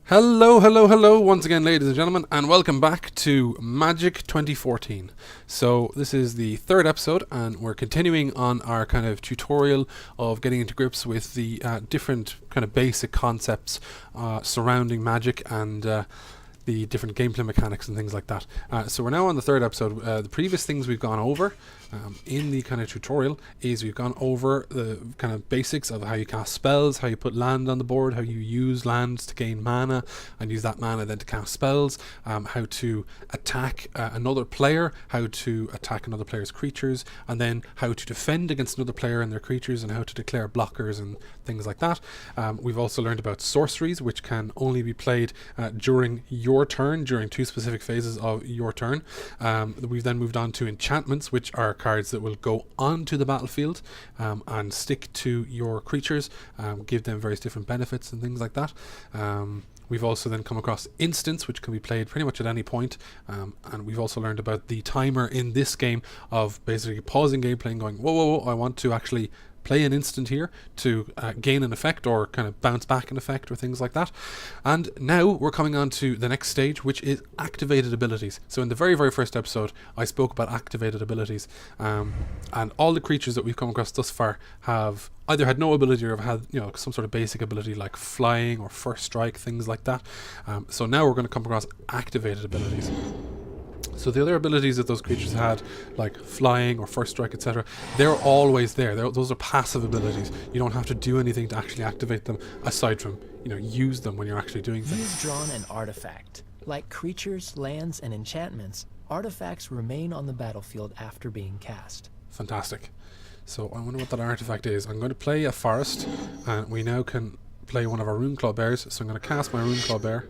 Hello, hello, hello once again, ladies and gentlemen, and welcome back to Magic 2014. So this is the third episode, and we're continuing on our kind of tutorial of getting into grips with the different kind of basic concepts surrounding Magic and the different gameplay mechanics and things like that. So we're now on the third episode. The previous things we've gone over in the kind of tutorial is we've gone over the kind of basics of how you cast spells, how you put land on the board, how you use lands to gain mana and use that mana then to cast spells, how to attack another player, how to attack another player's creatures, and then how to defend against another player and their creatures, and how to declare blockers and things like that. We've also learned about sorceries, which can only be played during your turn, during two specific phases of your turn. We've then moved on to enchantments, which are cards that will go onto the battlefield and stick to your creatures, give them various different benefits and things like that. We've also then come across instants, which can be played pretty much at any point, and we've also learned about the timer in this game of basically pausing gameplay and going, whoa, I want to actually play an instant here to gain an effect or kind of bounce back an effect or things like that. And now we're coming on to the next stage, which is activated abilities. So in the very first episode I spoke about activated abilities, and all the creatures that we've come across thus far have either had no ability or have had some sort of basic ability like flying or first strike, things like that. So now we're going to come across activated abilities. So the other abilities that those creatures had, like flying or first strike, etc., they're always there. Those are passive abilities. You don't have to do anything to actually activate them, aside from use them when you're actually doing things. You've drawn an artifact. Like creatures, lands, and enchantments, artifacts remain on the battlefield after being cast. Fantastic. So I wonder what that artifact is. I'm going to play a forest, and we now can play one of our Runeclaw Bears. So I'm going to cast my Runeclaw Bear.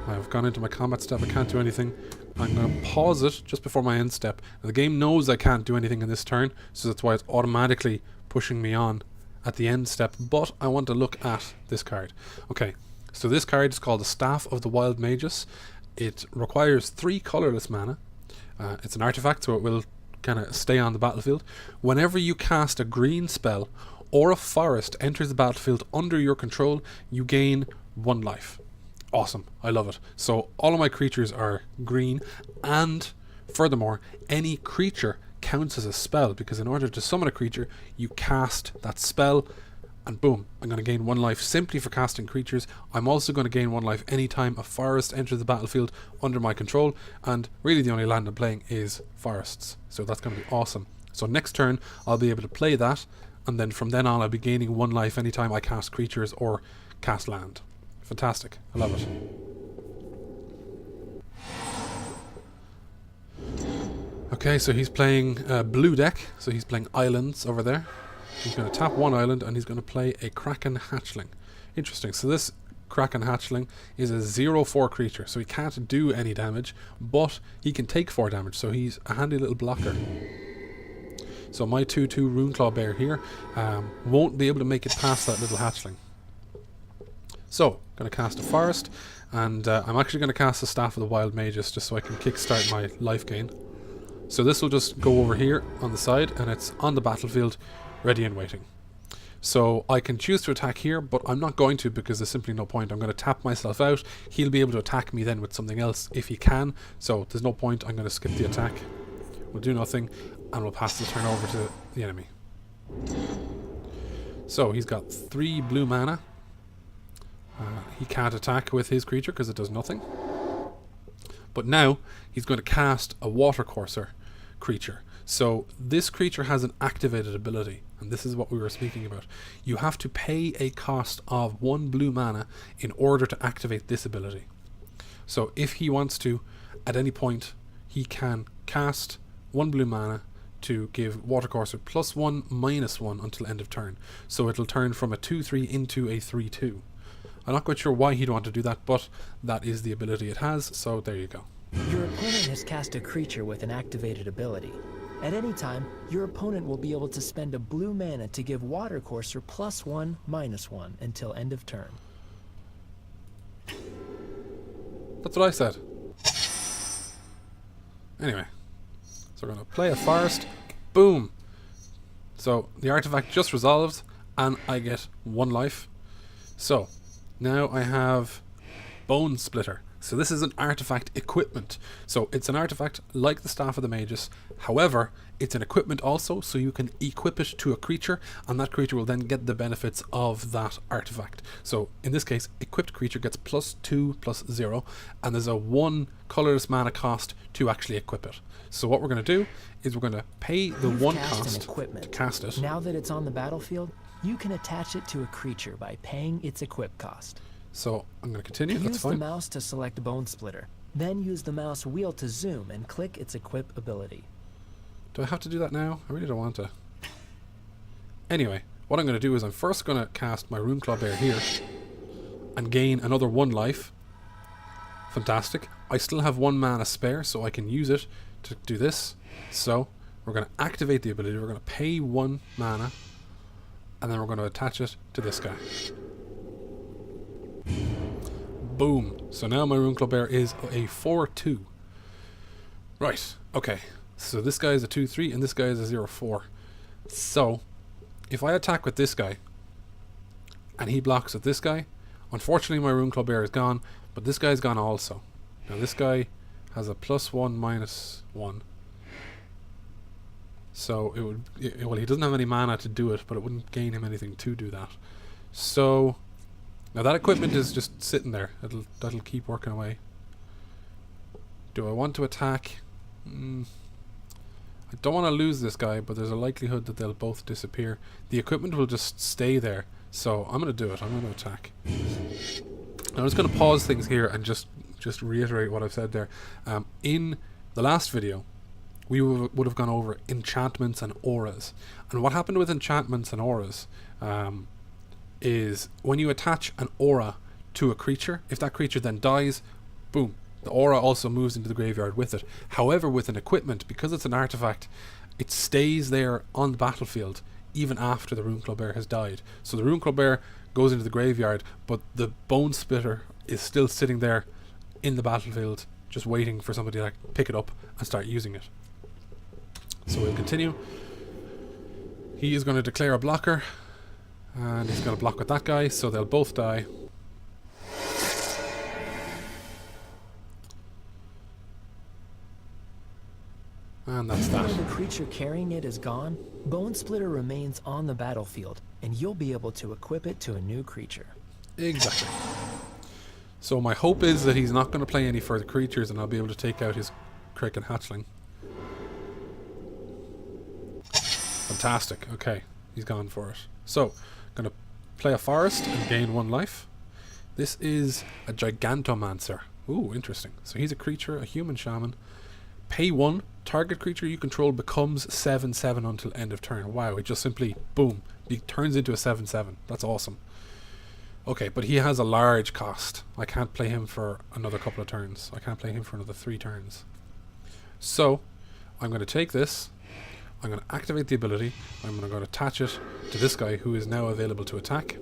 I've gone into my combat step, I can't do anything. I'm going to pause it just before my end step. Now, the game knows I can't do anything in this turn, so that's why it's automatically pushing me on at the end step, but I want to look at this card. Okay, so this card is called the Staff of the Wild Magus. It requires 3 colorless mana. It's an artifact, so it will kind of stay on the battlefield. Whenever you cast a green spell or a forest enters the battlefield under your control, you gain 1 life. Awesome, I love it. So all of my creatures are green, and furthermore, any creature counts as a spell, because in order to summon a creature, you cast that spell, and boom, I'm going to gain 1 life simply for casting creatures. I'm also going to gain 1 life anytime a forest enters the battlefield under my control, and really the only land I'm playing is forests, so that's going to be awesome. So next turn, I'll be able to play that, and then from then on, I'll be gaining 1 life anytime I cast creatures or cast land. Fantastic. I love it. Okay, so he's playing blue deck, so he's playing islands over there. He's going to tap 1 island, and he's going to play a Kraken Hatchling. Interesting. So this Kraken Hatchling is a 0/4 creature, so he can't do any damage, but he can take 4 damage, so he's a handy little blocker. So my 2/2 Runeclaw Bear here won't be able to make it past that little hatchling. So, going to cast a forest, and I'm actually going to cast the Staff of the Wild Magus just so I can kickstart my life gain. So this will just go over here on the side, and it's on the battlefield, ready and waiting. So I can choose to attack here, but I'm not going to, because there's simply no point. I'm going to tap myself out. He'll be able to attack me then with something else if he can, so there's no point. I'm going to skip the attack. We'll do nothing, and we'll pass the turn over to the enemy. So he's got 3 blue mana. He can't attack with his creature because it does nothing. But now he's going to cast a Watercourser creature. So this creature has an activated ability, and this is what we were speaking about. You have to pay a cost of 1 blue mana in order to activate this ability. So if he wants to, at any point, he can cast 1 blue mana to give Watercourser +1, -1 until end of turn. So it'll turn from a 2/3 into a 3/2. I'm not quite sure why he'd want to do that, but that is the ability it has, so there you go. Your opponent has cast a creature with an activated ability. At any time, your opponent will be able to spend a blue mana to give Watercourser +1, -1 until end of turn. That's what I said. Anyway, so we're going to play a forest. Boom! So the artifact just resolves, and I get 1 life. So now I have Bone Splitter. So this is an artifact equipment. So it's an artifact like the Staff of the Magus. However, it's an equipment also, so you can equip it to a creature, and that creature will then get the benefits of that artifact. So in this case, equipped creature gets +2/+0, and there's a 1 colorless mana cost to actually equip it. So what we're going to do is we're going to pay the You've 1 cast an cost equipment. to cast it. Now that it's on the battlefield, you can attach it to a creature by paying its equip cost. So I'm going to continue, that's Use the fine. mouse to select Bone Splitter. Then use the mouse wheel to zoom and click its equip ability. Do I have to do that now? I really don't want to. Anyway, what I'm going to do is I'm first going to cast my Runeclaw Bear here and gain another 1 life. Fantastic. I still have 1 mana spare, so I can use it to do this. So we're going to activate the ability. We're going to pay 1 mana, and then we're going to attach it to this guy. Boom. So now my Runeclaw Bear is a 4/2. Right, okay. So this guy is a 2/3 and this guy is a 0/4. So if I attack with this guy and he blocks with this guy, unfortunately my Runeclaw Bear is gone, but this guy's gone also. Now this guy has a +1/-1. So it would, well, he doesn't have any mana to do it, but it wouldn't gain him anything to do that. So now that equipment is just sitting there. That'll keep working away. Do I want to attack? I don't want to lose this guy, but there's a likelihood that they'll both disappear. The equipment will just stay there, so I'm going to do it. I'm going to attack. I'm just going to pause things here and just reiterate what I've said there. In the last video, we would have gone over enchantments and auras. And what happened with enchantments and auras is when you attach an aura to a creature, if that creature then dies, boom, the aura also moves into the graveyard with it. However, with an equipment, because it's an artifact, it stays there on the battlefield even after the Runeclaw Bear has died. So the Runeclaw Bear goes into the graveyard, but the Bone Splitter is still sitting there in the battlefield, just waiting for somebody to pick it up and start using it. So we'll continue. He is going to declare a blocker, and he's going to block with that guy, so they'll both die. And that's that. When the creature carrying it is gone, Bone Splitter remains on the battlefield, and you'll be able to equip it to a new creature. Exactly. So my hope is that he's not going to play any further creatures, and I'll be able to take out his Kraken Hatchling. Fantastic. Okay, he's gone for it. So, going to play a forest and gain 1 life. This is a Gigantomancer. Ooh, interesting. So he's a creature, a human shaman. Pay 1. Target creature you control becomes 7/7 until end of turn. Wow, it just simply, boom, he turns into a 7/7. That's awesome. Okay, but he has a large cost. I can't play him for another couple of turns. I can't play him for another 3 turns. So, I'm going to take this. I'm going to activate the ability. I'm going to go attach it to this guy who is now available to attack.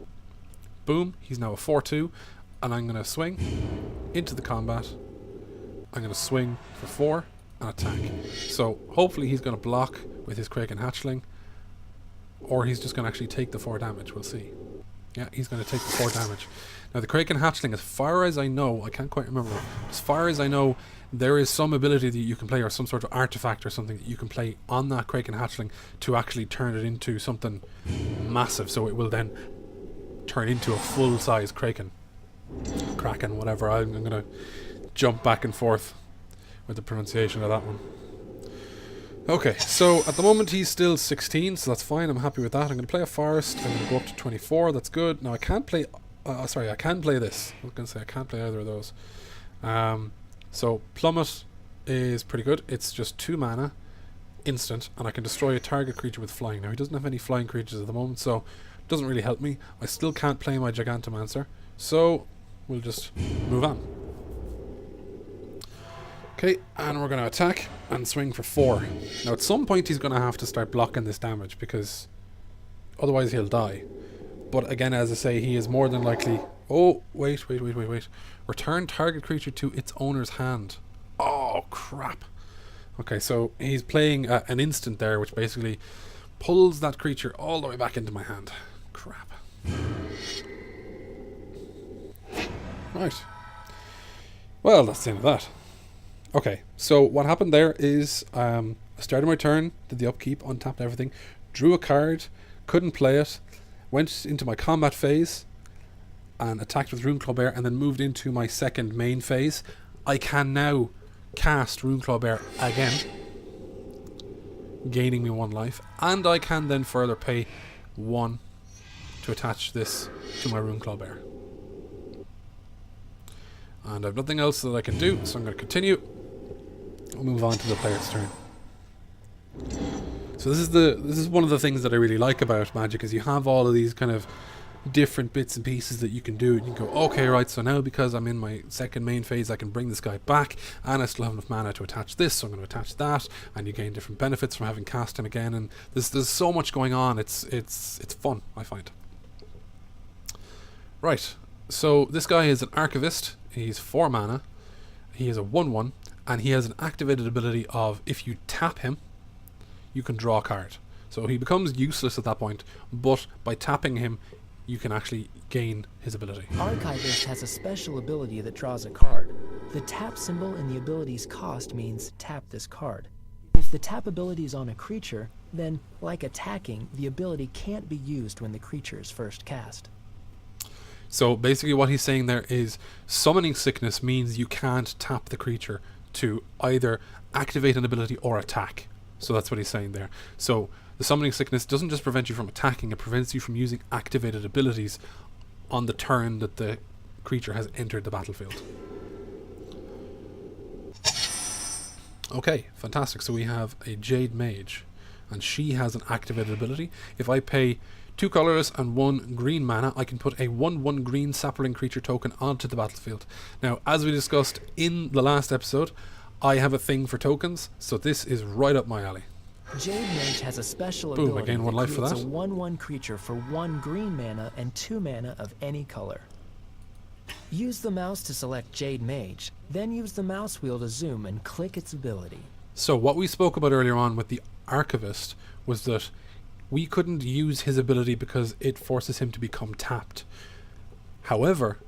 Boom, he's now a 4/2. And I'm going to swing into the combat. I'm going to swing for 4 and attack. So hopefully he's going to block with his Kraken Hatchling, or he's just going to actually take the 4 damage. We'll see. Yeah, he's going to take the 4 damage. Now the Kraken Hatchling, as far as I know, I can't quite remember, as far as I know, there is some ability that you can play, or some sort of artifact or something that you can play on that Kraken Hatchling to actually turn it into something massive, so it will then turn into a full-size Kraken, whatever. I'm going to jump back and forth with the pronunciation of that one. Okay, so at the moment he's still 16, so that's fine. I'm happy with that. I'm going to play a forest. I'm going to go up to 24. That's good. Now I can't play. Sorry, I can play this. I was going to say I can't play either of those. So Plummet is pretty good. It's just 2 mana, instant, and I can destroy a target creature with flying. Now he doesn't have any flying creatures at the moment, so it doesn't really help me. I still can't play my Gigantomancer, so we'll just move on. Okay, and we're going to attack and swing for 4. Now at some point he's going to have to start blocking this damage, because otherwise he'll die. But again, as I say, he is more than likely... Oh, wait. Return target creature to its owner's hand. Oh, crap. Okay, so he's playing an instant there, which basically pulls that creature all the way back into my hand. Crap. Right. Well, that's the end of that. Okay, so what happened there is I started my turn, did the upkeep, untapped everything, drew a card, couldn't play it, went into my combat phase and attacked with Runeclaw Bear, and then moved into my second main phase. I can now cast Runeclaw Bear again, gaining me 1 life, and I can then further pay 1 to attach this to my Runeclaw Bear. And I have nothing else that I can do, so I'm going to continue. We'll move on to the player's turn. So this is one of the things that I really like about Magic, is you have all of these kind of different bits and pieces that you can do. You can go, okay, right, so now because I'm in my second main phase, I can bring this guy back, and I still have enough mana to attach this, so I'm going to attach that, and you gain different benefits from having cast him again, and there's so much going on. It's fun, I find. Right, so this guy is an Archivist. He's 4 mana. He is a 1/1, and he has an activated ability of, if you tap him, you can draw a card. So he becomes useless at that point, but by tapping him, you can actually gain his ability. Archivist has a special ability that draws a card. The tap symbol in the ability's cost means tap this card. If the tap ability is on a creature, then, like attacking, the ability can't be used when the creature is first cast. So basically what he's saying there is Summoning Sickness means you can't tap the creature to either activate an ability or attack. So that's what he's saying there. So the Summoning Sickness doesn't just prevent you from attacking, it prevents you from using activated abilities on the turn that the creature has entered the battlefield. Okay, fantastic. So we have a Jade Mage, and she has an activated ability. If I pay 2 colorless and 1 green mana, I can put a 1/1 green sapling creature token onto the battlefield. Now, as we discussed in the last episode, I have a thing for tokens, so this is right up my alley. Jade Mage has a special Boom, ability I gain 1 life for creates that. a 1/1 creature for 1 green mana and 2 mana of any color. Use the mouse to select Jade Mage, then use the mouse wheel to zoom and click its ability. So what we spoke about earlier on with the Archivist was that we couldn't use his ability because it forces him to become tapped. However,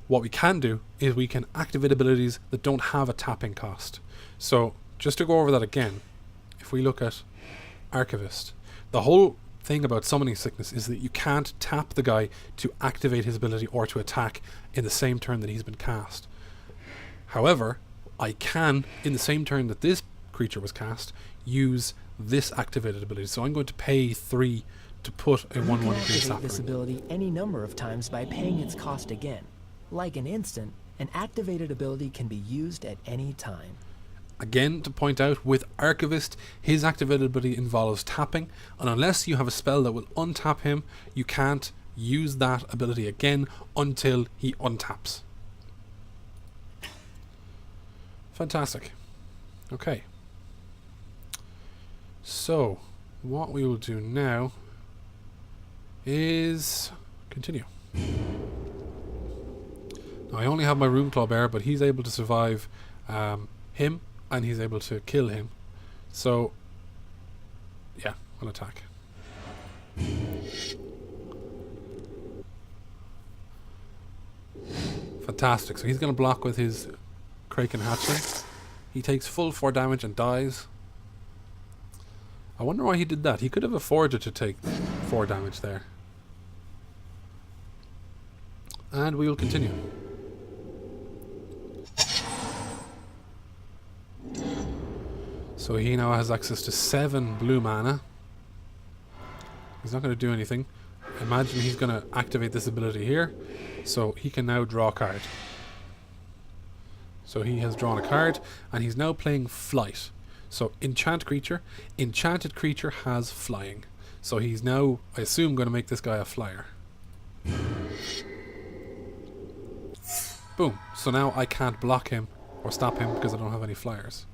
what we can do is we can activate abilities that don't have a tapping cost. So just to go over that again, if we look at Archivist, the whole thing about Summoning Sickness is that you can't tap the guy to activate his ability or to attack in the same turn that he's been cast. However, I can, in the same turn that this creature was cast, use this activated ability. So I'm going to pay 3 to put a 1/1 green activate sapling. this ability any number of times by paying its cost again. Like an instant, an activated ability can be used at any time. Again, to point out, with Archivist, his activated ability involves tapping, and unless you have a spell that will untap him, you can't use that ability again until he untaps. Fantastic. Okay. So, what we will do now is continue. Now, I only have my Runeclaw Bear, but he's able to survive him, and he's able to kill him. So, yeah, I'll attack. Fantastic. So he's going to block with his Kraken Hatchling. He takes full 4 damage and dies. I wonder why he did that. He could have afforded to take 4 damage there. And we will continue. So he now has access to 7 blue mana. He's not going to do anything. Imagine he's going to activate this ability here. So he can now draw a card. So he has drawn a card, and he's now playing Flight. So enchanted creature has flying. So he's now, I assume, going to make this guy a flyer. Boom. So now I can't block him or stop him because I don't have any flyers.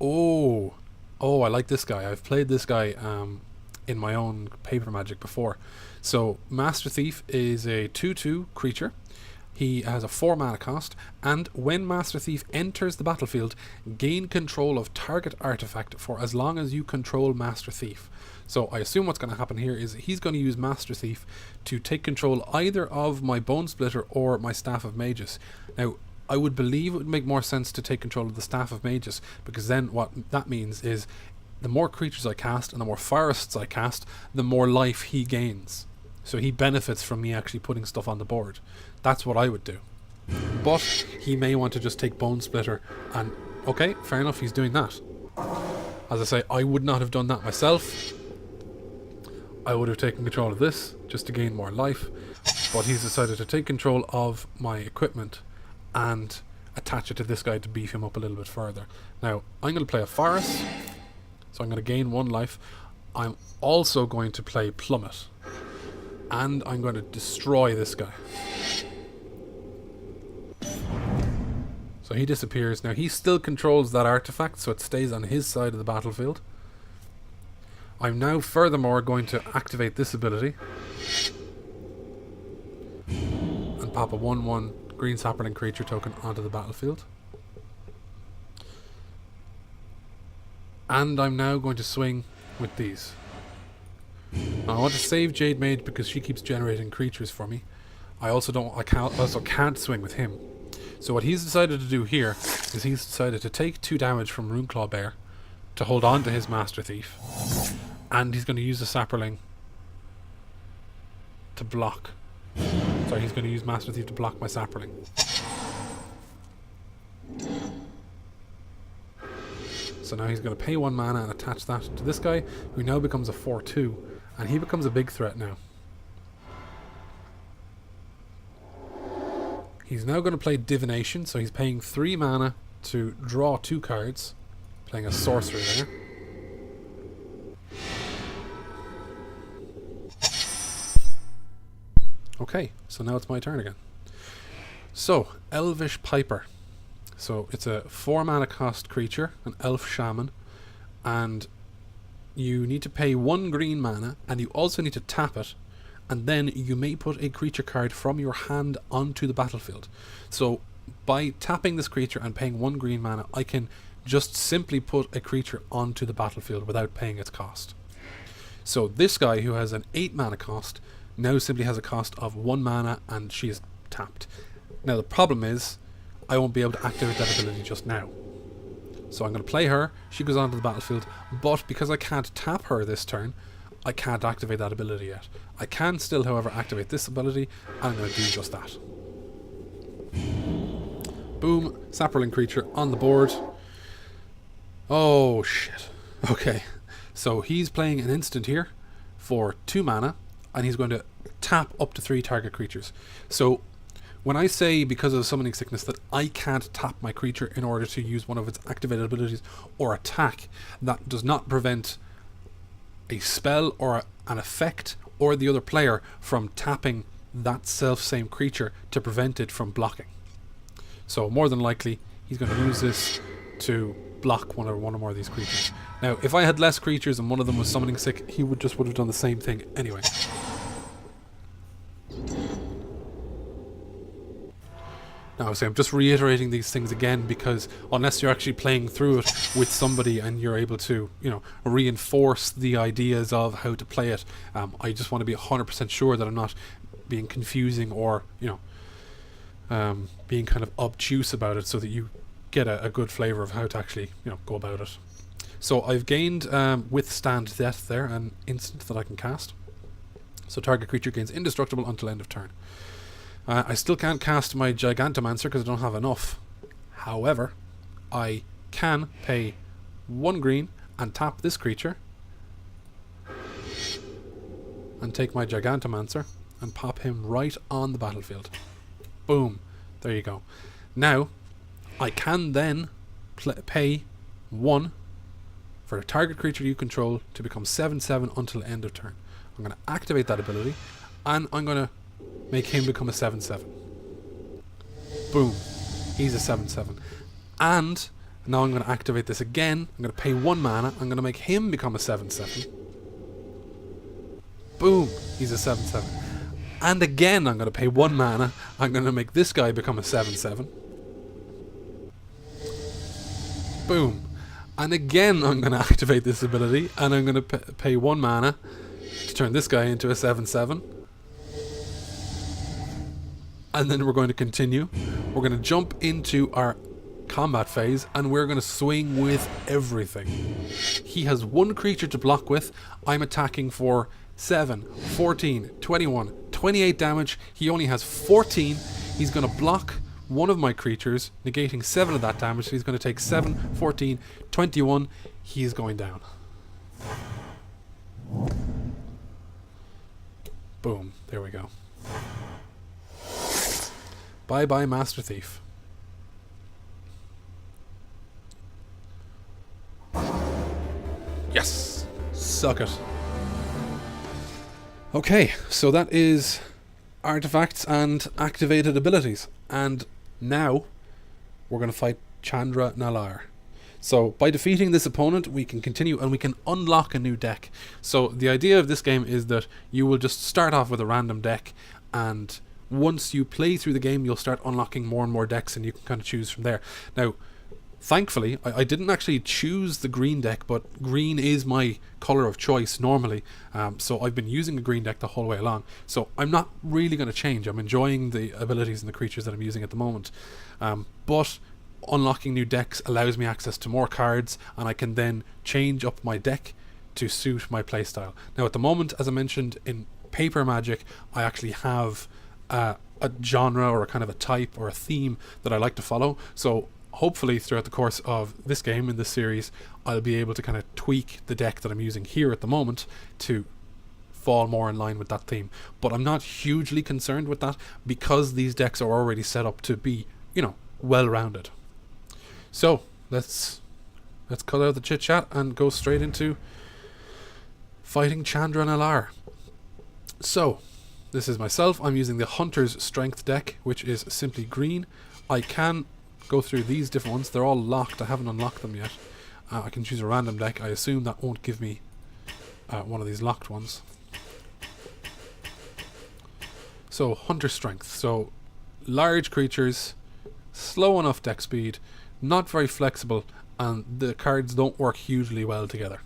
Oh, I like this guy. I've played this guy in my own paper Magic before. So Master Thief is a 2/2 creature, He has a 4 mana cost, and when Master Thief enters the battlefield, gain control of target artifact for as long as you control Master Thief. So I assume what's going to happen here is he's going to use Master Thief to take control either of my Bone Splitter or my Staff of Mages. Now, I would believe it would make more sense to take control of the Staff of Mages, because then what that means is the more creatures I cast and the more forests I cast, the more life he gains. So he benefits from me actually putting stuff on the board. That's what I would do. But he may want to just take Bone Splitter and... okay, fair enough, he's doing that. As I say, I would not have done that myself. I would have taken control of this just to gain more life. But he's decided to take control of my equipment and attach it to this guy to beef him up a little bit further. Now, I'm going to play a Forest. So I'm going to gain 1 life. I'm also going to play Plummet. And I'm going to destroy this guy. So he disappears. Now he still controls that artifact, so it stays on his side of the battlefield. I'm now furthermore going to activate this ability. And pop a 1/1 green sapperling creature token onto the battlefield. And I'm now going to swing with these. Now I want to save Jade Mage because she keeps generating creatures for me. I also can't swing with him. So what he's decided to do here is he's decided to take 2 damage from Runeclaw Bear to hold on to his Master Thief. And he's going to use the Sapperling to block. Sorry, he's going to use Master Thief to block my Sapperling. So now he's going to pay 1 mana and attach that to this guy, who now becomes a 4/2, and he becomes a big threat now. He's now going to play Divination, so he's paying 3 mana to draw 2 cards, playing a sorcery there. Okay, so now it's my turn again. So, Elvish Piper. So it's a 4 mana cost creature, an elf shaman, and you need to pay 1 green mana, and you also need to tap it, and then you may put a creature card from your hand onto the battlefield. So by tapping this creature and paying 1 green mana, I can just simply put a creature onto the battlefield without paying its cost. So this guy, who has an 8 mana cost, now simply has a cost of 1 mana, and she is tapped. Now the problem is, I won't be able to activate that ability just now. So I'm going to play her, she goes onto the battlefield, but because I can't tap her this turn, I can't activate that ability yet. I can still, however, activate this ability, and I'm going to do just that. Boom, Sapperling creature on the board. Oh shit. Okay, so he's playing an instant here for 2 mana, and he's going to tap up to 3 target creatures. So when I say, because of summoning sickness, that I can't tap my creature in order to use one of its activated abilities or attack, that does not prevent a spell or an effect or the other player from tapping that self-same creature to prevent it from blocking. So more than likely, he's going to use this to block one or more of these creatures. Now, if I had less creatures and one of them was summoning sick, he would have done the same thing anyway. Now, so I'm just reiterating these things again because unless you're actually playing through it with somebody and you're able to, reinforce the ideas of how to play it, I just want to be 100% sure that I'm not being confusing or, being kind of obtuse about it, so that you get a good flavour of how to actually, go about it. So I've gained Withstand Death there, an instant that I can cast. So target creature gains indestructible until end of turn. I still can't cast my Gigantomancer because I don't have enough. However, I can pay 1 green and tap this creature and take my Gigantomancer and pop him right on the battlefield. Boom. There you go. Now, I can then pay 1 for a target creature you control to become 7/7 until end of turn. I'm going to activate that ability, and I'm going to make him become a 7/7. Boom. He's a 7/7. And now I'm going to activate this again. I'm going to pay 1 mana. I'm going to make him become a 7/7. Boom. He's a 7/7. And again, I'm going to pay 1 mana. I'm going to make this guy become a 7/7. Boom. And again, I'm going to activate this ability, and I'm going to pay 1 mana to turn this guy into a 7/7. And then we're going to continue. We're going to jump into our combat phase, and we're going to swing with everything. He has 1 creature to block with. I'm attacking for 7, 14, 21, 28 damage. He only has 14. He's going to block one of my creatures, negating 7 of that damage. So he's going to take 7, 14, 21. He's going down. Boom. There we go. Bye bye, Master Thief. Yes! Suck it. Okay, so that is artifacts and activated abilities. And now we're going to fight Chandra Nalaar. So by defeating this opponent, we can continue and we can unlock a new deck. So the idea of this game is that you will just start off with a random deck, and once you play through the game, you'll start unlocking more and more decks, and you can kind of choose from there. Now, thankfully, I didn't actually choose the green deck, but green is my colour of choice normally. So I've been using a green deck the whole way along. So I'm not really going to change. I'm enjoying the abilities and the creatures that I'm using at the moment. But unlocking new decks allows me access to more cards, and I can then change up my deck to suit my playstyle. Now at the moment, as I mentioned, in paper Magic, I actually have a genre or a kind of a type or a theme that I like to follow. So hopefully throughout the course of this game, in this series, I'll be able to kind of tweak the deck that I'm using here at the moment to fall more in line with that theme. But I'm not hugely concerned with that, because these decks are already set up to be, you know, well-rounded. So let's cut out the chit chat and go straight into fighting Chandra Nalaar. So this is myself. I'm using the Hunter's Strength deck, which is simply green. I can go through these different ones. They're all locked. I haven't unlocked them yet. I can choose a random deck. I assume that won't give me one of these locked ones. So Hunter's Strength. So large creatures, slow enough deck speed, not very flexible, and the cards don't work hugely well together.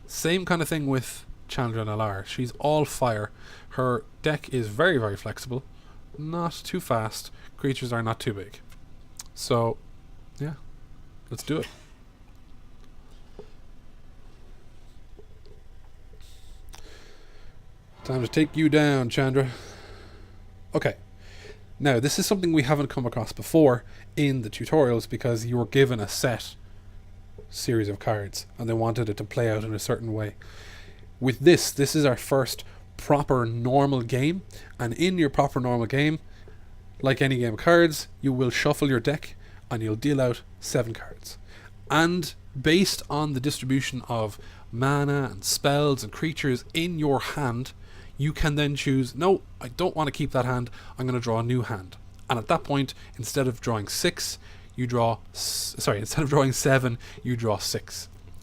Same kind of thing with Chandra Nalaar. She's all fire. Her deck is very, very flexible, not too fast. Creatures are not too big. So, yeah, let's do it. Time to take you down, Chandra. Okay. Now, this is something we haven't come across before in the tutorials, because you were given a set series of cards and they wanted it to play out in a certain way. With this is our first proper normal game, and in your proper normal game, like any game of cards, you will shuffle your deck and you'll deal out 7 cards. And based on the distribution of mana and spells and creatures in your hand, you can then choose, no, I don't want to keep that hand, I'm going to draw a new hand. And at that point, instead of drawing 7, you draw 6.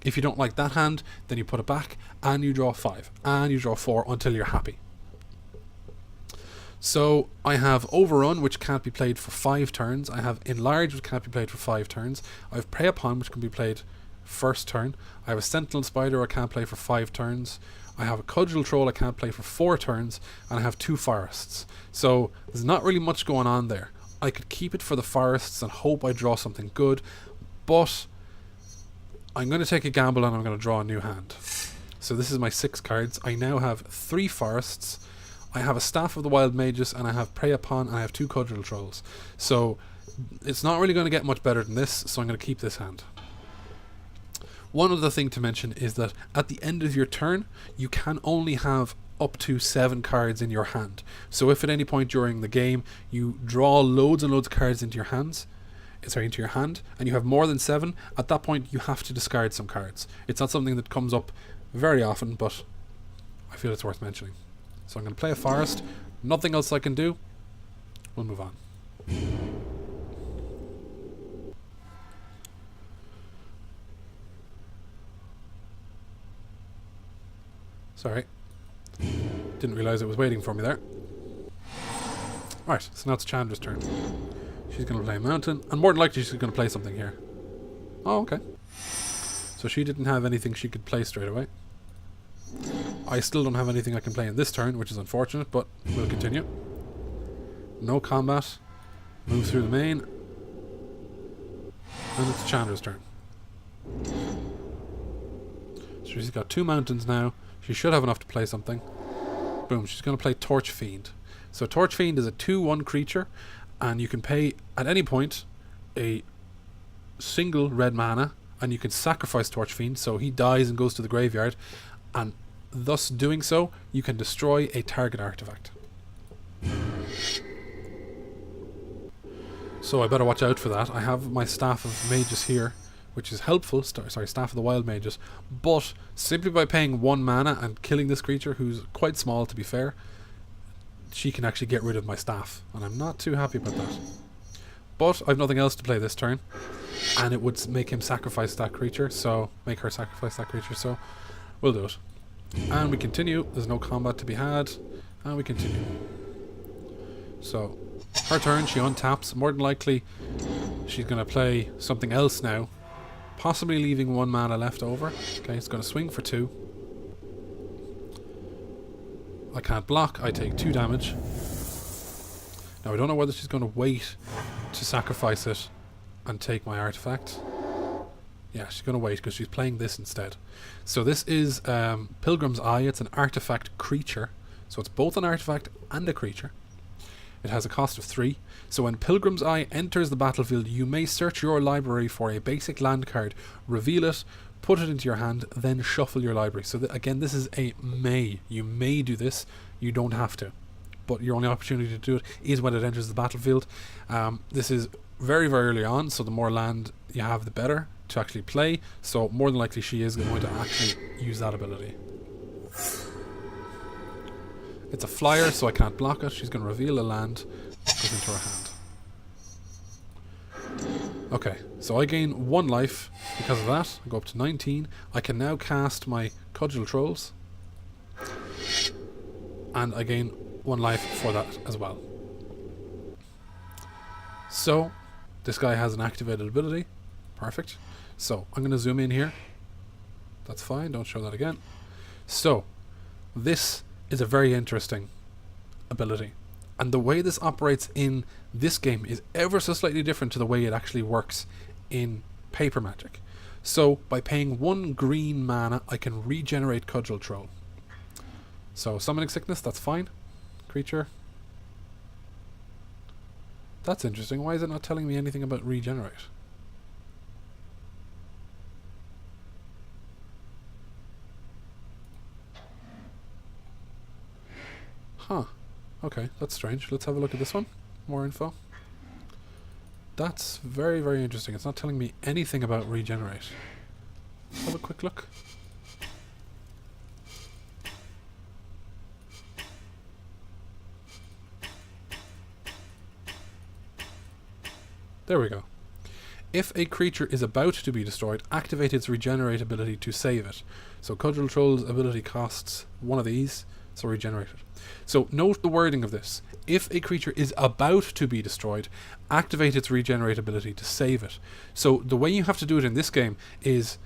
If you don't like that hand, then you put it back and you draw 5 and you draw 4 until you're happy. So I have Overrun, which can't be played for 5 turns. I have Enlarge, which can't be played for 5 turns. I have Prey Upon, which can be played first turn. I have a Sentinel Spider I can't play for 5 turns. I have a Cudgel Troll I can't play for 4 turns, and I have 2 Forests. So there's not really much going on there. I could keep it for the Forests and hope I draw something good, but I'm going to take a gamble and I'm going to draw a new hand. So this is my 6 cards. I now have 3 Forests, I have a Staff of the Wild Mages, and I have Prey Upon, and I have 2 Cudgel Trolls. So it's not really going to get much better than this, so I'm going to keep this hand. One other thing to mention is that at the end of your turn, you can only have up to 7 cards in your hand. So if at any point during the game you draw loads and loads of cards into your hand, and you have more than 7, at that point you have to discard some cards. It's not something that comes up very often, but I feel it's worth mentioning. So I'm going to play a Forest. Nothing else I can do. We'll move on. Sorry. Didn't realise it was waiting for me there. Right, so now it's Chandra's turn. She's going to play a mountain, and more than likely she's going to play something here. Oh, okay. So she didn't have anything she could play straight away. I still don't have anything I can play in this turn, which is unfortunate, but we'll continue. No combat. Move through the main. And it's Chandra's turn. So she's got 2 mountains now. She should have enough to play something. Boom, she's going to play Torch Fiend. So Torch Fiend is a 2/1 creature, and you can pay at any point a single red mana, and you can sacrifice Torch Fiend, so he dies and goes to the graveyard, and thus doing so, you can destroy a target artifact. So I better watch out for that. I have my Staff of Mages here, which is helpful. Sorry, Staff of the Wild Mages. But simply by paying 1 mana and killing this creature, who's quite small to be fair, she can actually get rid of my staff, and I'm not too happy about that. But I've nothing else to play this turn, and it would make him sacrifice that creature, so make her sacrifice that creature, so we'll do it. And we continue. There's no combat to be had, and we continue. So her turn, she untaps. More than likely she's going to play something else now, possibly leaving 1 mana left over. Okay, it's going to swing for 2. I can't block, I take 2 damage. Now I don't know whether she's going to wait to sacrifice it and take my artifact. Yeah, she's going to wait because she's playing this instead. So this is Pilgrim's Eye. It's an artifact creature. So it's both an artifact and a creature. It has a cost of 3. So when Pilgrim's Eye enters the battlefield, you may search your library for a basic land card, reveal it, put it into your hand, then shuffle your library. So again, this is a may. You may do this. You don't have to. But your only opportunity to do it is when it enters the battlefield. This is very, very early on, so the more land you have, the better to actually play. So more than likely she is going to actually use that ability. It's a flyer, so I can't block it. She's going to reveal a land, goes into her hand. Okay, so I gain 1 life because of that. I go up to 19. I can now cast my Cudgel Trolls, and I gain 1 life for that as well. So this guy has an activated ability. Perfect. So I'm going to zoom in here. That's fine, don't show that again. So this is a very interesting ability, and the way this operates in this game is ever so slightly different to the way it actually works in paper Magic. So by paying 1 green mana, I can regenerate Cudgel Troll. So Summoning Sickness, that's fine. Creature. That's interesting. Why is it not telling me anything about regenerate? Huh. Okay, that's strange. Let's have a look at this one. More info. That's very, very interesting. It's not telling me anything about regenerate. Let's have a quick look. There we go. If a creature is about to be destroyed, activate its regenerate ability to save it. So Cudgel Troll's ability costs 1 of these, so regenerate it. So note the wording of this. If a creature is about to be destroyed, activate its regenerate ability to save it. So the way you have to do it in this game is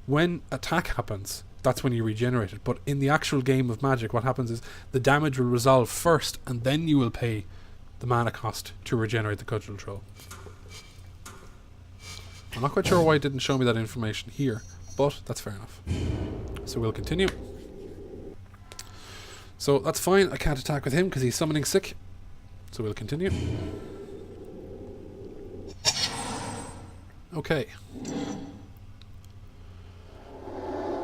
when attack happens, that's when you regenerate it. But in the actual game of Magic, what happens is the damage will resolve first, and then you will pay the mana cost to regenerate the Cudgel Troll. I'm not quite sure why it didn't show me that information here, but that's fair enough. So we'll continue. So that's fine, I can't attack with him because he's summoning sick. So we'll continue. Okay.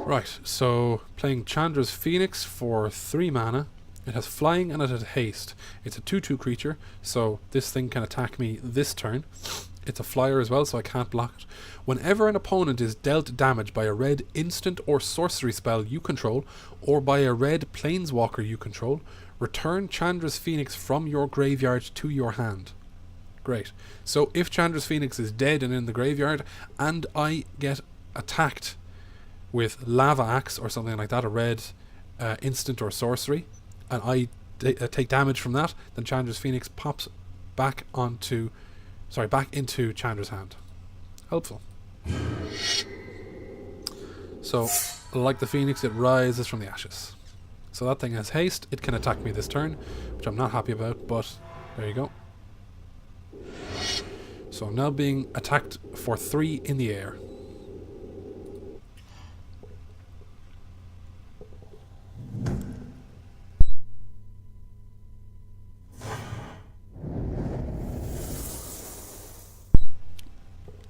Right, so playing Chandra's Phoenix for 3 mana. It has flying and it has haste. It's a 2/2 creature, so this thing can attack me this turn. It's a flyer as well, so I can't block it. Whenever an opponent is dealt damage by a red instant or sorcery spell you control, or by a red planeswalker you control, return Chandra's Phoenix from your graveyard to your hand. Great. So if Chandra's Phoenix is dead and in the graveyard, and I get attacked with Lava Axe or something like that, a red instant or sorcery, and I take damage from that, then Chandra's Phoenix pops back into Chandra's hand. Helpful. So, like the Phoenix, it rises from the ashes. So that thing has haste. It can attack me this turn, which I'm not happy about, but there you go. So I'm now being attacked for 3 in the air.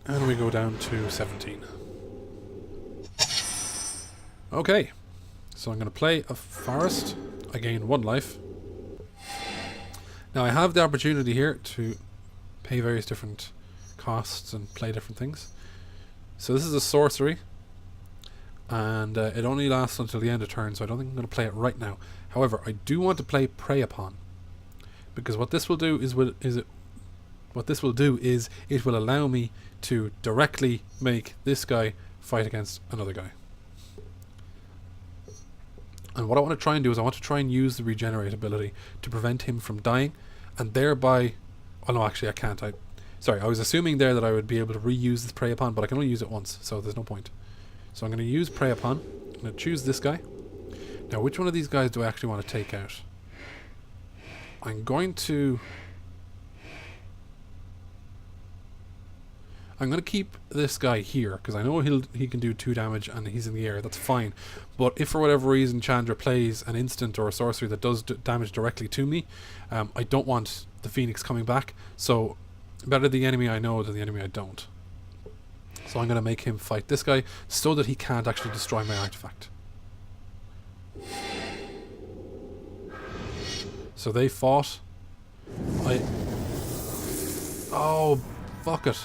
And we go down to 17. Okay, so I'm going to play a forest. I gain 1 life. Now I have the opportunity here to pay various different costs and play different things. So this is a sorcery, and it only lasts until the end of turn, so I don't think I'm going to play it right now. However, I do want to play Prey Upon, because what this will do is it will allow me to directly make this guy fight against another guy. And what I want to try and do is I want to try and use the regenerate ability to prevent him from dying, and thereby... Oh no, actually I can't. I was assuming there that I would be able to reuse this Prey Upon, but I can only use it once, so there's no point. So I'm going to use Prey Upon. I'm going to choose this guy. Now, which one of these guys do I actually want to take out? I'm going to keep this guy here, because I know he can do 2 damage and he's in the air. That's fine. But if for whatever reason Chandra plays an instant or a sorcery that does damage directly to me, I don't want the Phoenix coming back. So better the enemy I know than the enemy I don't. So I'm going to make him fight this guy so that he can't actually destroy my artifact. So they fought. Oh, fuck it.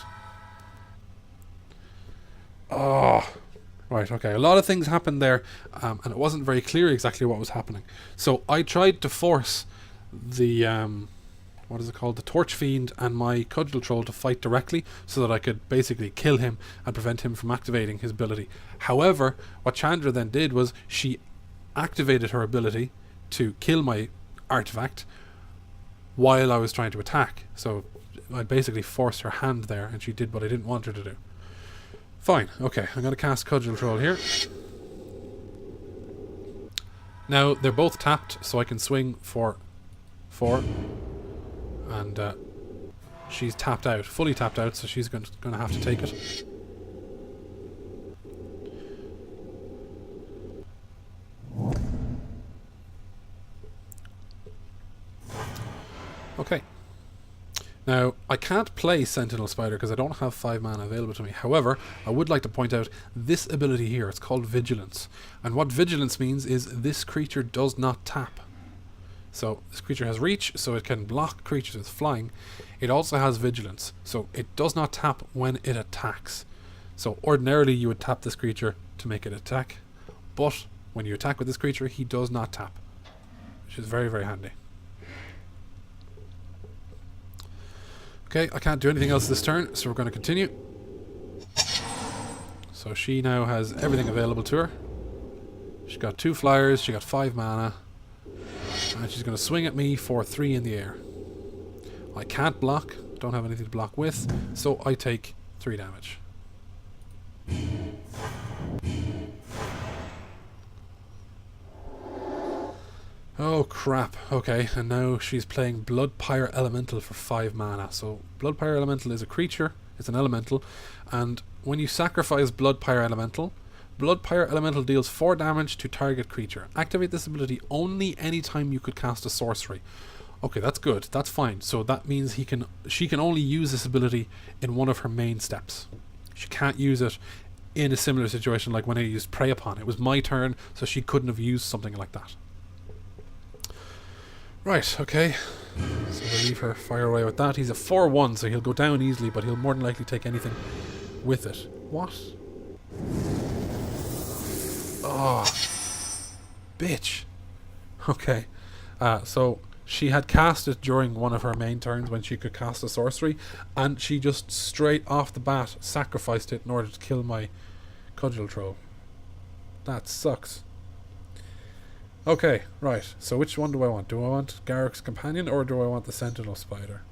Oh, right, okay. A lot of things happened there, and it wasn't very clear exactly what was happening. So I tried to force the, what is it called? The Torch Fiend and my Cudgel Troll to fight directly so that I could basically kill him and prevent him from activating his ability. However, what Chandra then did was she activated her ability to kill my artifact while I was trying to attack. So I basically forced her hand there, and she did what I didn't want her to do. Fine, okay, I'm going to cast Cudgel Troll here. Now, they're both tapped, so I can swing for 4. And she's tapped out, fully tapped out, so she's going to have to take it. Okay. Now, I can't play Sentinel Spider because I don't have 5 mana available to me. However, I would like to point out this ability here. It's called Vigilance. And what Vigilance means is this creature does not tap. So, this creature has reach, so it can block creatures with flying. It also has Vigilance, so it does not tap when it attacks. So, ordinarily you would tap this creature to make it attack. But, when you attack with this creature, he does not tap. Which is very, very handy. Okay, I can't do anything else this turn, so we're going to continue. So she now has everything available to her. She's got 2 flyers, she got 5 mana. And she's going to swing at me for 3 in the air. I can't block, don't have anything to block with, so I take 3 damage. Oh crap, okay, and now she's playing Bloodpyre Elemental for 5 mana. So Bloodpyre Elemental is a creature, it's an elemental, and when you sacrifice Bloodpyre Elemental deals 4 damage to target creature. Activate this ability only anytime you could cast a sorcery. Okay, that's good, that's fine. So that means she can only use this ability in one of her main steps. She can't use it in a similar situation like when I used Prey Upon. It was my turn, so she couldn't have used something like that. Right, okay. So we'll leave her fire away with that. He's a 4-1, so he'll go down easily, but he'll more than likely take anything with it. What? Oh, bitch. Okay. So she had cast it during one of her main turns when she could cast a sorcery, and she just straight off the bat sacrificed it in order to kill my Cudgel Troll. That sucks. Okay, right. So which one do I want? Do I want Garrick's Companion or do I want the Sentinel Spider?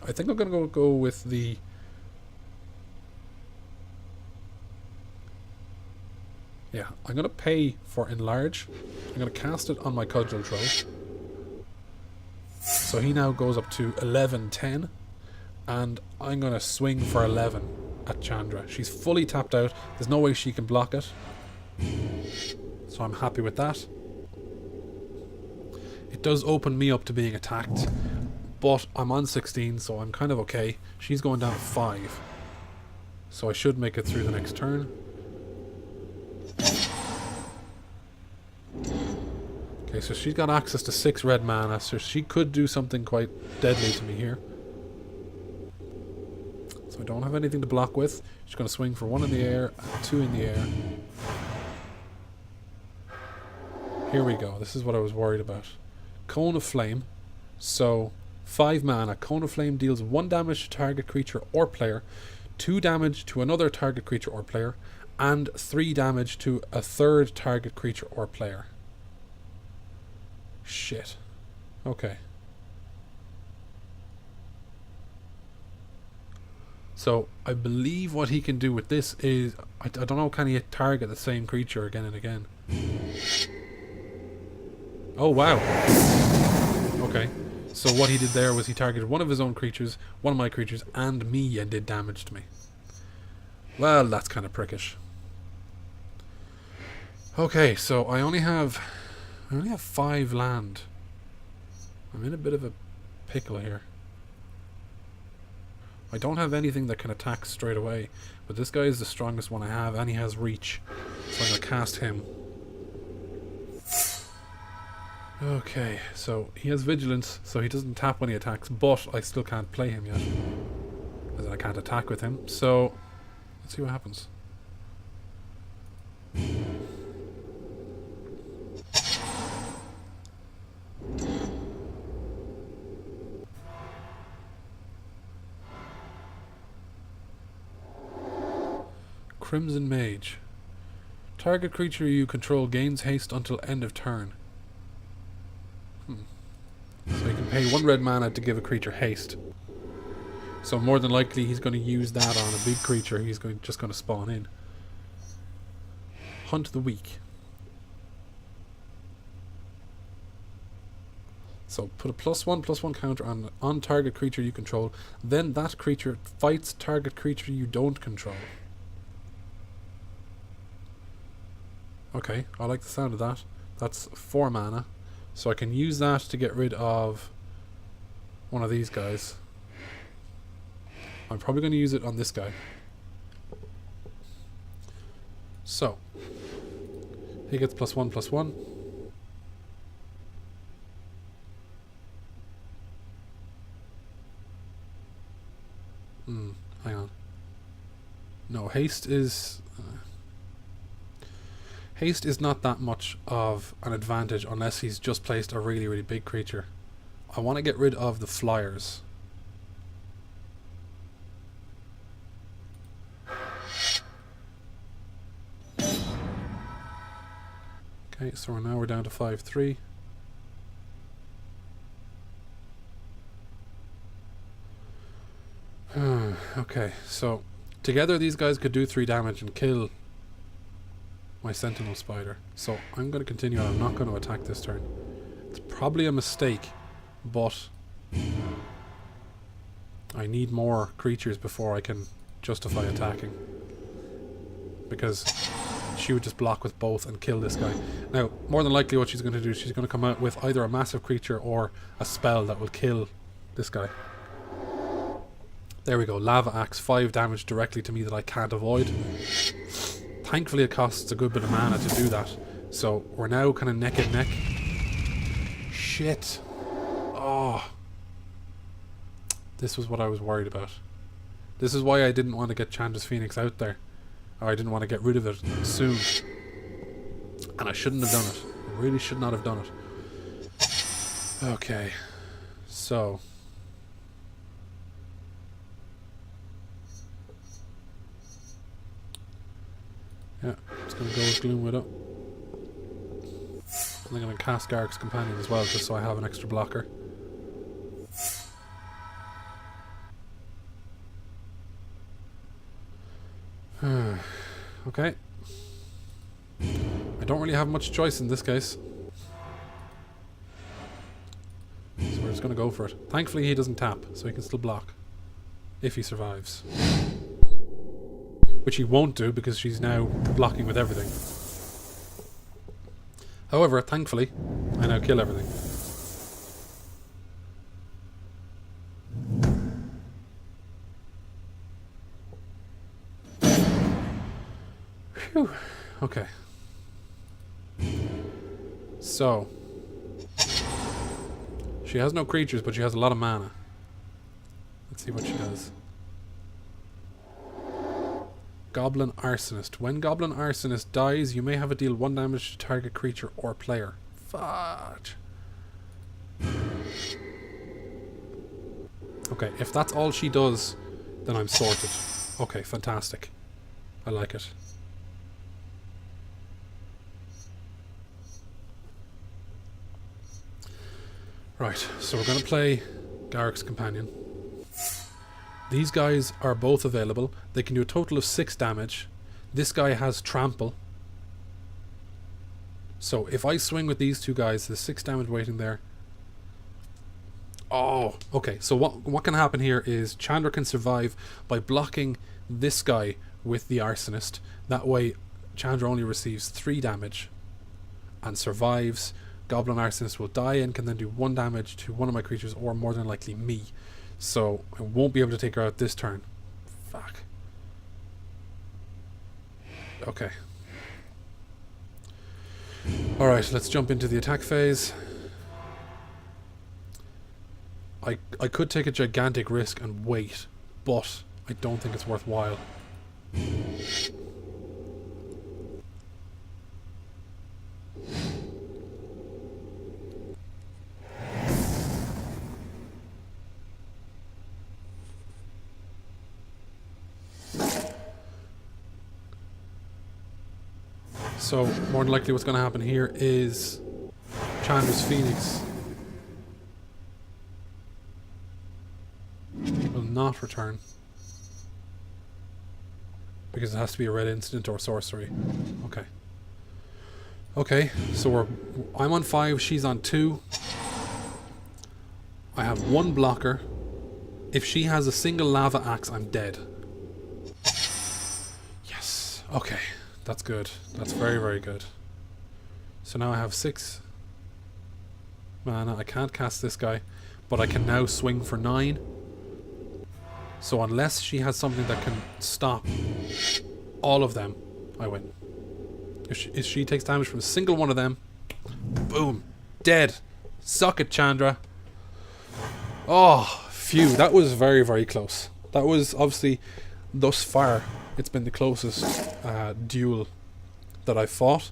I think I'm going to go with the... Yeah, I'm going to pay for Enlarge. I'm going to cast it on my Cudgel Troll. So he now goes up to 11-10. And I'm going to swing for 11 at Chandra. She's fully tapped out. There's no way she can block it. So I'm happy with that. It does open me up to being attacked. But I'm on 16, so I'm kind of okay. She's going down 5. So I should make it through the next turn. Okay, so she's got access to 6 red mana, so she could do something quite deadly to me here. So I don't have anything to block with. She's going to swing for 1 in the air, and 2 in the air. Here we go. This is what I was worried about. Cone of Flame. So 5 mana. Cone of Flame deals 1 damage to target creature or player, 2 damage to another target creature or player, and 3 damage to a third target creature or player. Shit. Okay. So I believe what he can do with this is... I don't know, can he target the same creature again and again? Oh, wow. Okay. So what he did there was he targeted one of his own creatures, one of my creatures, and me, and did damage to me. Well, that's kind of prickish. Okay, so I only have 5 land. I'm in a bit of a pickle here. I don't have anything that can attack straight away, but this guy is the strongest one I have, and he has reach. So I'm going to cast him. Okay, so he has vigilance, so he doesn't tap when he attacks, but I still can't play him yet, as I can't attack with him. So let's see what happens. Crimson Mage. Target creature you control gains haste until end of turn. So you can pay 1 red mana to give a creature haste. So more than likely he's going to use that on a big creature he's just going to spawn in. Hunt the Weak. So put a +1/+1 counter on target creature you control. Then that creature fights target creature you don't control. Okay, I like the sound of that. That's 4 mana. So I can use that to get rid of one of these guys. I'm probably going to use it on this guy. So he gets +1/+1. Hang on. No, haste is not that much of an advantage unless he's just placed a really, really big creature. I want to get rid of the flyers. Okay, so now we're down to 5/3. Okay, so together these guys could do 3 damage and kill my Sentinel Spider. So I'm going to continue on. I'm not going to attack this turn. It's probably a mistake, but I need more creatures before I can justify attacking, because she would just block with both and kill this guy. Now, more than likely what she's going to do, she's going to come out with either a massive creature or a spell that will kill this guy. There we go. Lava Axe, 5 damage directly to me that I can't avoid. Thankfully it costs a good bit of mana to do that. So we're now kind of neck and neck. Shit. Oh. This was what I was worried about. This is why I didn't want to get Chandra's Phoenix out there. Or I didn't want to get rid of it soon. And I shouldn't have done it. I really should not have done it. Okay. So... yeah, it's going to go with Gloom Widow. And I'm going to cast Garrick's Companion as well, just so I have an extra blocker. Okay. I don't really have much choice in this case. So we're just going to go for it. Thankfully he doesn't tap, so he can still block. If he survives. Which he won't do, because she's now blocking with everything. However, thankfully, I now kill everything. Phew. Okay. So. She has no creatures, but she has a lot of mana. Let's see what she does. Goblin Arsonist. When Goblin Arsonist dies, you may have it deal 1 damage to target creature or player. Fudge. Okay, if that's all she does, then I'm sorted. Okay, fantastic. I like it. Right, so we're going to play Garrick's Companion. These guys are both available. They can do a total of 6 damage. This guy has Trample. So if I swing with these two guys, there's 6 damage waiting there. Oh, okay. So what can happen here is Chandra can survive by blocking this guy with the Arsonist. That way Chandra only receives 3 damage and survives. Goblin Arsonist will die and can then do 1 damage to one of my creatures, or more than likely me. So I won't be able to take her out this turn. Fuck. Okay. Alright, let's jump into the attack phase. I could take a gigantic risk and wait, but I don't think it's worthwhile. So, more than likely what's going to happen here is Chandra's Phoenix will not return. Because it has to be a red instant or sorcery. Okay. Okay, so I'm on 5, she's on 2. I have 1 blocker. If she has a single lava axe, I'm dead. Yes. Okay. That's good. That's very, very good. So now I have 6 mana. I can't cast this guy, but I can now swing for 9. So unless she has something that can stop all of them, I win. If she takes damage from a single one of them, boom, dead. Suck it, Chandra. Oh, phew. That was very, very close. That was obviously, thus far, it's been the closest duel that I've fought.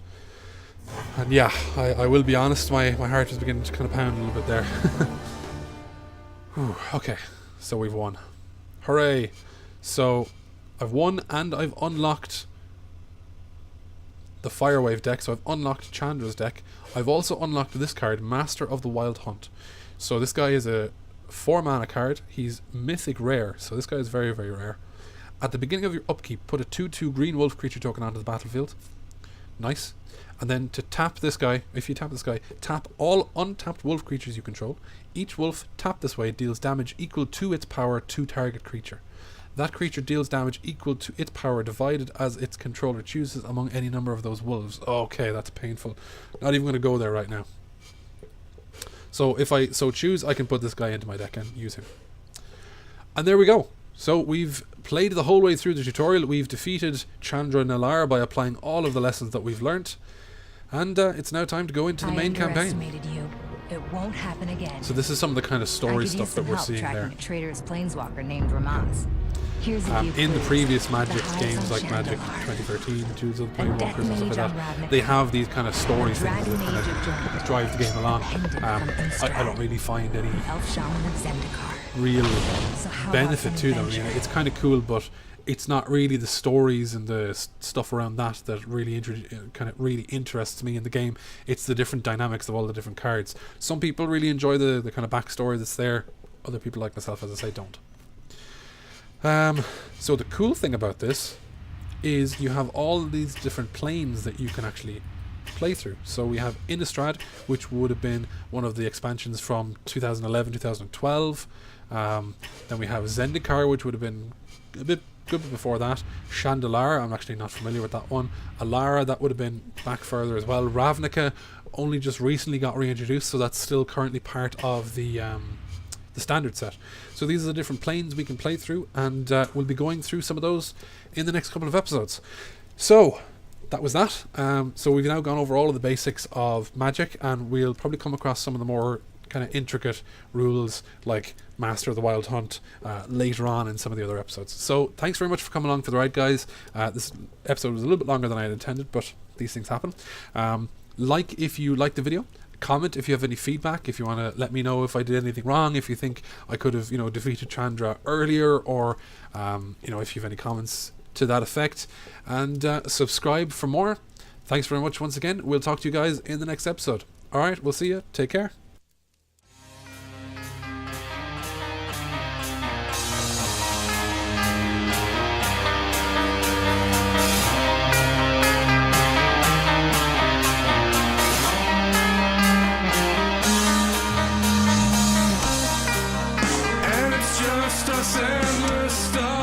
And yeah, I will be honest, my heart is beginning to kind of pound a little bit there. Whew, okay, so we've won. Hooray! So I've won and I've unlocked the Firewave deck, so I've unlocked Chandra's deck. I've also unlocked this card, Master of the Wild Hunt. So this guy is a 4 mana card. He's mythic rare, so this guy is very, very rare. At the beginning of your upkeep, put a 2/2 green wolf creature token onto the battlefield. Nice. And then to tap this guy, if you tap this guy, tap all untapped wolf creatures you control. Each wolf tapped this way deals damage equal to its power to target creature. That creature deals damage equal to its power divided as its controller chooses among any number of those wolves. Okay, that's painful. Not even going to go there right now. So if I so choose, I can put this guy into my deck and use him. And there we go. So we've played the whole way through the tutorial. We've defeated Chandra Nalaar by applying all of the lessons that we've learnt. And it's now time to go into the main campaign. You. It won't happen again. So this is some of the kind of story stuff that we're seeing there. A traitorous planeswalker named Ramaz. In the previous Magic games like Magic 2013, Duels of the Planeswalkers and stuff like that, they have these kind of story things that kind of drive the game along. I don't really find any real benefit to them. I mean, it's kind of cool, but it's not really the stories and the stuff around that really kind of really interests me in the game. It's the different dynamics of all the different cards. Some people really enjoy the kind of backstory that's there. Other people like myself, as I say, don't. So the cool thing about this is you have all these different planes that you can actually play through. So we have Innistrad, which would have been one of the expansions from 2011, 2012. Then we have Zendikar, which would have been a bit good before that. Chandalar, I'm actually not familiar with that one. Alara, that would have been back further as well. Ravnica only just recently got reintroduced, so that's still currently part of the standard set. So these are the different planes we can play through, and we'll be going through some of those in the next couple of episodes. So that was that. So we've now gone over all of the basics of Magic, and we'll probably come across some of the more kind of intricate rules like Master of the Wild Hunt later on in some of the other episodes. So thanks very much for coming along for the ride, guys. This episode was a little bit longer than I had intended, but these things happen. Like if you liked the video. Comment if you have any feedback, if you want to let me know if I did anything wrong, if you think I could have, defeated Chandra earlier, or if you have any comments to that effect. And subscribe for more. Thanks very much once again. We'll talk to you guys in the next episode. Alright, we'll see you. Take care. Just us and the stars.